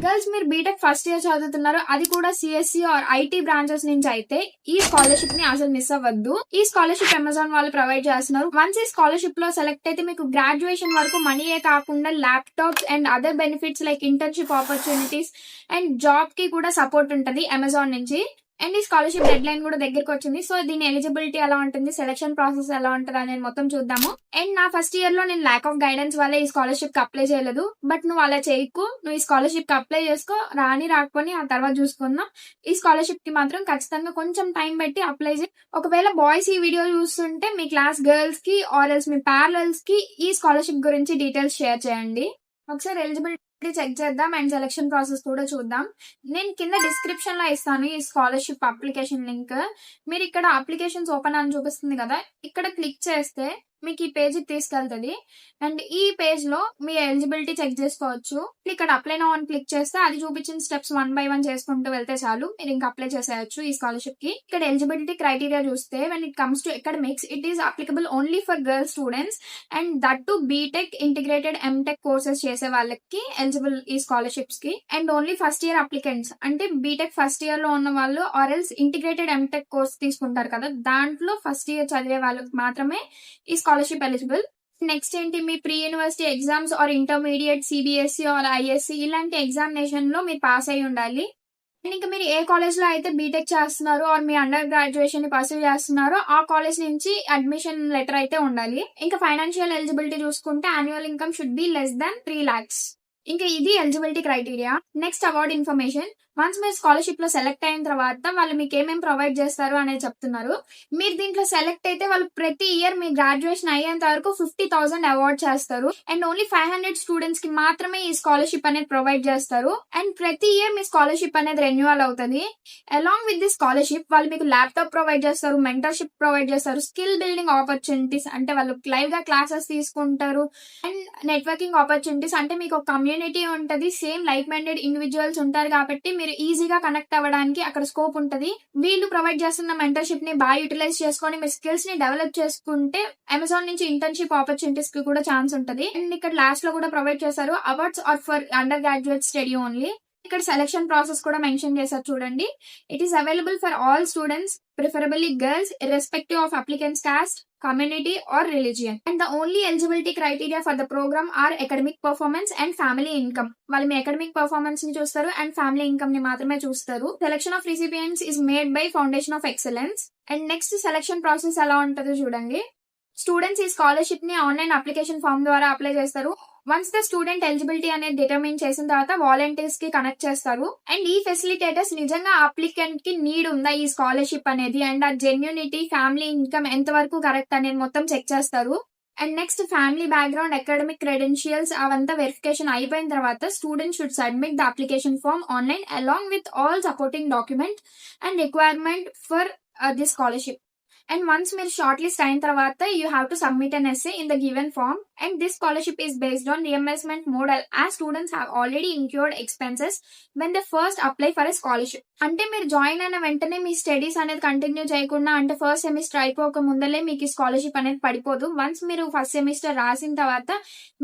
Girls మీరు BTech first year చదువుతున్నారు, అది కూడా సిఎస్సి ఆర్ ఐటీ బ్రాంచెస్ నుంచి అయితే ఈ స్కాలర్షిప్ ని అసలు మిస్ అవ్వద్దు. ఈ స్కాలర్షిప్ అమెజాన్ వాళ్ళు ప్రొవైడ్ చేస్తున్నారు. వన్స్ ఈ స్కాలర్షిప్ లో సెలెక్ట్ అయితే మీకు గ్రాడ్యుయేషన్ వరకు మనీయే కాకుండా laptops and other benefits like internship opportunities and job కి కూడా సపోర్ట్ ఉంటది అమెజాన్ నుంచి. అండ్ ఈ స్కాలర్షిప్ డెడ్ లైన్ కూడా దగ్గరకు వచ్చింది. సో దీని ఎలిజిబిలిటీ ఎలా ఉంటుంది, సెలక్షన్ ప్రాసెస్ ఎలా ఉంటుంది అనేది మొత్తం చూద్దాము. అండ్ నా ఫస్ట్ ఇయర్ లో నేను ల్యాక్ ఆఫ్ గైడెన్స్ వల్ల ఈ స్కాలర్షిప్ కి అప్లై చేయలేదు. బట్ నువ్వు అలా చేయకు, నువ్వు ఈ స్కాలర్షిప్ కి అప్లై చేసుకో, రాకపోని ఆ తర్వాత చూసుకుందాం. ఈ స్కాలర్షిప్ కి మాత్రం ఖచ్చితంగా కొంచెం టైం పెట్టి అప్లై చేయి. ఒకవేళ బాయ్స్ ఈ వీడియో చూస్తుంటే మీ క్లాస్ గర్ల్స్ కి ఆర్ ఎల్స్ మీ ప్యారలల్స్ కి ఈ స్కాలర్షిప్ గురించి డీటెయిల్స్ షేర్ చేయండి. ఒకసారి ఎలిజిబిలిటీ చెక్ చేద్దాం అండ్ సెలక్షన్ ప్రాసెస్ కూడా చూద్దాం. నేను కింద డిస్క్రిప్షన్ లో ఇస్తాను ఈ స్కాలర్షిప్ అప్లికేషన్ లింక్. మీరు ఇక్కడ అప్లికేషన్స్ ఓపెన్ అని చూపిస్తుంది కదా, ఇక్కడ క్లిక్ చేస్తే మీకు ఈ పేజ్ తీసుకెళ్తుంది. అండ్ ఈ పేజ్ లో మీ ఎలిజిబిలిటీ చెక్ చేసుకోవచ్చు. ఇక్కడ అప్లై నౌ అని క్లిక్ చేస్తే అది చూపించిన స్టెప్స్ 1 by 1 చేసుకుంటూ వెళ్తే చాలు, మీరు ఇంకా అప్లై చేసేయచ్చు ఈ స్కాలర్షిప్ కి. ఇక్కడ ఎలిజిబిలిటీ క్రైటీరియా చూస్తే when it comes to academics it is applicable only for girls students and that too BTech integrated MTech courses చేసే వాళ్ళకి ఎలిజిబుల్ ఈ స్కాలర్షిప్స్ కి. And only first year applicants అంటే బీటెక్ ఫస్ట్ ఇయర్ లో ఉన్న వాళ్ళు or else integrated MTech course తీసుకుంటారు కదా, దాంట్లో ఫస్ట్ ఇయర్ చదివే వాళ్ళకి మాత్రమే ఈ స్కాలర్షిప్ ఎలిజిబుల్. నెక్స్ట్ ఏంటి, మీ pre university exams or intermediate CBSE or ISC ఇలాంటి ఎగ్జామినేషన్ లో మీరు పాస్ అయి ఉండాలి. అండ్ ఇంకా మీరు ఏ కాలేజ్ లో అయితే బీటెక్ చేస్తున్నారో ఆర్ మీ అండర్ గ్రాడ్యుయేషన్ ని పర్సూ చేస్తున్నారో ఆ కాలేజ్ నుంచి అడ్మిషన్ లెటర్ అయితే ఉండాలి. ఇంకా ఫైనాన్షియల్ ఎలిజిబిలిటీ చూసుకుంటే annual income should be less than 3 lakhs. ఇంకా ఇది eligibility criteria. Next award information. Once మీరు స్కాలర్షిప్ లో సెలెక్ట్ అయిన తర్వాత వాళ్ళు మీకు ఏమేమి ప్రొవైడ్ చేస్తారు అనేది చెప్తున్నారు. మీరు దీంట్లో సెలెక్ట్ అయితే వాళ్ళు ప్రతి ఇయర్ మీ గ్రాడ్యుయేషన్ అయ్యేంత వరకు 50,000 అవార్డ్ చేస్తారు. అండ్ ఓన్లీ 500 స్టూడెంట్స్ కి మాత్రమే ఈ స్కాలర్షిప్ అనేది ప్రొవైడ్ చేస్తారు. అండ్ ప్రతి ఇయర్ మీ స్కాలర్షిప్ అనేది రెన్యువల్ అవుతుంది. అలాంగ్ విత్ ది స్కాలర్షిప్ వాళ్ళు మీకు ల్యాప్టాప్ ప్రొవైడ్ చేస్తారు, మెంటర్షిప్ ప్రొవైడ్ చేస్తారు, స్కిల్ బిల్డింగ్ ఆపర్చునిటీస్ అంటే వాళ్ళు లైవ్ గా క్లాసెస్ తీసుకుంటారు, అండ్ నెట్వర్కింగ్ ఆపర్చునిటీస్ అంటే మీకు ఒక కమ్యూనిటీ ఉంటది, సేమ్ లైక్ మైండెడ్ ఇండివిజువల్స్ ఉంటారు కాబట్టి మీరు ఈజీగా కనెక్ట్ అవ్వడానికి అక్కడ స్కోప్ ఉంటది. వీళ్ళు ప్రొవైడ్ చేస్తున్న మెంటర్షిప్ ని బాగా యూటిలైజ్ చేసుకొని మీ స్కిల్స్ ని డెవలప్ చేసుకుంటే అమెజాన్ నుంచి ఇంటర్న్షిప్ ఆపర్చునిటీస్ కి కూడా ఛాన్స్ ఉంటది. అండ్ ఇక్కడ లాస్ట్ లో కూడా ప్రొవైడ్ చేశారు awards are for under graduate study only. ఇక్కడ సెలక్షన్ ప్రాసెస్ కూడా మెన్షన్ చేశారు చూడండి. It is available for all students preferably girls irrespective of applicants caste, community or religion. And the only eligibility criteria for the program are academic performance and family income. వాళ్ళు మీ academic performance ని చూస్తారు and family income ని మాత్రమే చూస్తారు. Selection of recipients is made by foundation of excellence. And next selection process ఎలా ఉంటుందో చూడండి. Students ఈ స్కాలర్షిప్ ని ఆన్లైన్ అప్లికేషన్ ఫామ్ ద్వారా అప్లై చేస్తారు. వన్స్ ద స్టూడెంట్ ఎలిజిబిలిటీ అనేది డిటర్మిన్ చేసిన తర్వాత వాలంటీర్స్ కి కనెక్ట్ చేస్తారు. అండ్ ఈ ఫెసిలిటేటర్స్ నిజంగా అప్లికెంట్ కి నీడ్ ఉందా ఈ స్కాలర్షిప్ అనేది అండ్ ఆ జెన్యూనిటీ, ఫ్యామిలీ ఇన్కమ్ ఎంత వరకు కరెక్ట్ అనేది మొత్తం చెక్ చేస్తారు. And next family background, academic credentials అవంతా వెరిఫికేషన్ అయిపోయిన తర్వాత student should submit the application form online along with all supporting document and requirement for the scholarship. And once మీరు shortlist అయిన తర్వాత you have to submit an essay in the given form. And this scholarship is based on reimbursement model as students have already incurred expenses when they first apply for a scholarship. అంటే మీరు join అయిన వెంటనే మీ studies అనేది continue చేయకుండా అంటే first semester అయిపోక ముందలే మీకు scholarship అనేది పడిపోదు. వన్స్ మీరు ఫస్ట్ సెమిస్టర్ రాసిన తర్వాత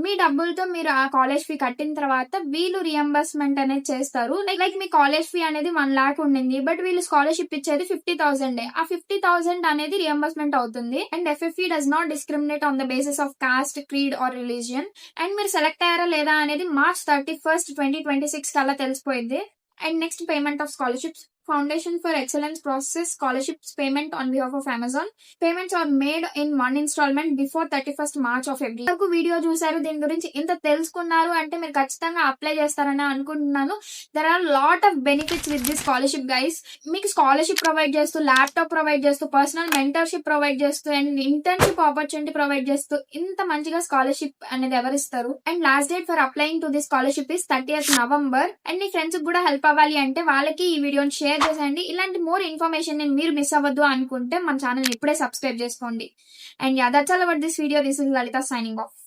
మీ డబ్బులతో మీరు ఆ కాలేజ్ ఫీ కట్టిన తర్వాత వీళ్ళు రియంబర్స్మెంట్ అనేది చేస్తారు. లైక్ మీ కాలేజ్ ఫీ అనేది 1 lakh ఉండింది, బట్ వీళ్ళు స్కాలర్షిప్ ఇచ్చేది 50,000. ఆ 50,000 అనేది రియంబర్స్మెంట్ అవుతుంది. And FFE does not discriminate on the basis of caste, creed or religion. And మీరు సెలెక్ట్ అయ్యారా లేదా అనేది March 31st, 2026 కల్లా తెలిసిపోయింది. And next payment of scholarships. Foundation for Excellence process scholarships payment on behalf of Amazon. Payments are made in one installment before 31st March of every year. Video చూసారు, దీని గురించి ఇంత తెలుసుకున్నారు అంటే మీరు ఖచ్చితంగా అప్లై చేస్తారని అనుకుంటున్నాను. There are lot of benefits with this scholarship guys. మీకు స్కాలర్షిప్ ప్రొవైడ్ చేస్తూ, ల్యాప్టాప్ ప్రొవైడ్ చేస్తూ, పర్సనల్ మెంటర్షిప్ ప్రొవైడ్ చేస్తూ అండ్ ఇంటర్న్షిప్ ఆపర్చునిటీ ప్రొవైడ్ చేస్తూ ఇంత మంచిగా స్కాలర్షిప్ అనేది ఎవరిస్తారు. And last date for applying to this scholarship is 30th November. And మీ ఫ్రెండ్స్ కూడా హెల్ప్ అవ్వాలి అంటే వాళ్ళకి ఈ వీడియోని షేర్ చేసేయండి. ఇలాంటి మోర్ ఇన్ఫర్మేషన్ మీరు మిస్ అవ్వద్దు అనుకుంటే మన ఛానల్ ఇప్పుడే సబ్స్క్రైబ్ చేసుకోండి. And that's all about this video. This is Lalitha signing off.